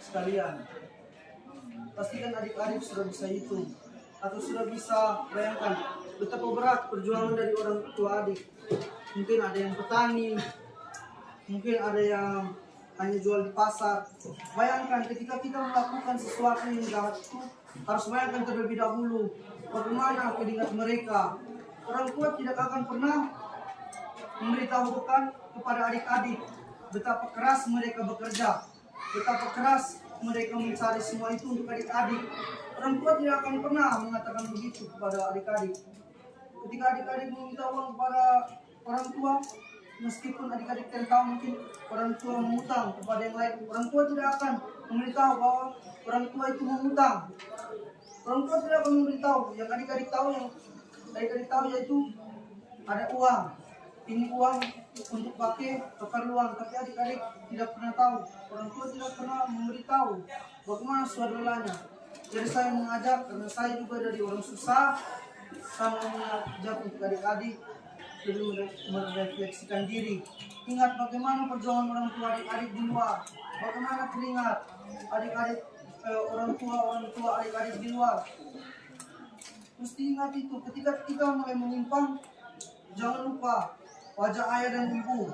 sekalian, pastikan adik-adik sudah bisa hitung atau sudah bisa bayangkan betapa berat perjuangan dari orang tua adik. Mungkin ada yang petani, mungkin ada yang hanya jual di pasar. Bayangkan ketika kita melakukan sesuatu yang jahat itu, harus bayangkan terlebih dahulu bagaimana keringat mereka. Orang tua tidak akan pernah memberitahukan kepada adik-adik betapa keras mereka bekerja, betapa keras mereka mencari semua itu untuk adik-adik. Orang tua tidak akan pernah mengatakan begitu kepada adik-adik. Ketika adik-adik meminta uang kepada orang tua, meskipun adik-adik tidak tahu mungkin orang tua mengutang kepada yang lain, orang tua tidak akan memberitahu bahwa orang tua itu mengutang. Orang tua tidak akan memberitahu. Yang adik-adik tahu yaitu ada uang. Ini uang untuk pakai keperluan, tapi adik-adik tidak pernah tahu. Orang tua tidak pernah memberitahu bagaimana suadaranya. Jadi saya mengajar karena saya juga dari orang susah. Saya mengajak untuk adik-adik perlu merefleksikan diri. Ingat bagaimana perjuangan orang tua adik-adik di luar. Bagaimana keringat adik-adik orang tua adik-adik di luar. Mesti ingat itu. Ketika kita mulai menyimpang, jangan lupa wajah ayah dan ibu.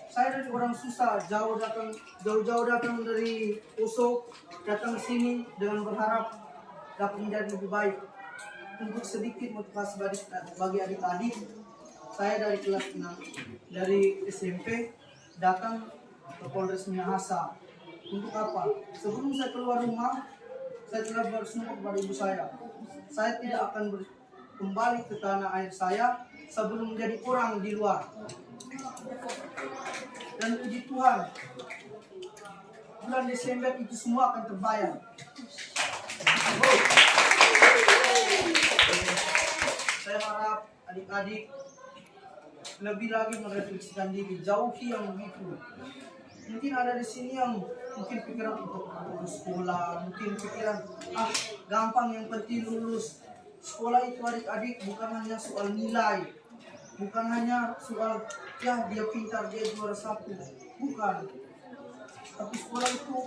Saya dari orang susah, jauh-jauh datang dari Poso, datang sini dengan berharap dapat menjadi lebih baik. Untuk sedikit motivasi bagi adik-adik, saya dari kelas 6, dari SMP datang ke Polres Minahasa. Untuk apa? Sebelum saya keluar rumah, saya telah bersumpah kepada ibu saya tidak akan kembali ke tanah air saya sebelum menjadi orang di luar. Dan puji Tuhan, bulan Desember itu semua akan terbayar. Saya harap adik-adik lebih lagi merefleksikan diri, jauhi yang begitu. Mungkin ada di sini yang mungkin pikiran untuk lulus sekolah, mungkin pikiran gampang, yang penting lulus. Sekolah itu adik-adik bukan hanya soal nilai, bukan hanya soal dia pintar, dia juara satu, bukan. Tapi sekolah itu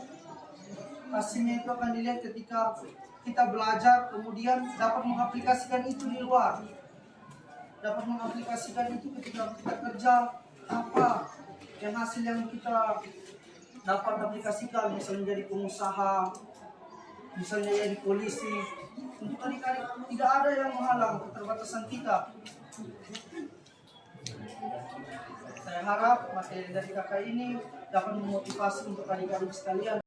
hasilnya itu akan dilihat ketika kita belajar, kemudian dapat mengaplikasikan itu di luar, dapat mengaplikasikan itu ketika kita kerja. Apa yang hasil yang kita dapat aplikasikan, misalnya jadi pengusaha, misalnya jadi polisi. Untuk adik-adik tidak ada yang menghalang keterbatasan kita. Saya harap materi dari kakak ini dapat memotivasi untuk adik-adik sekalian.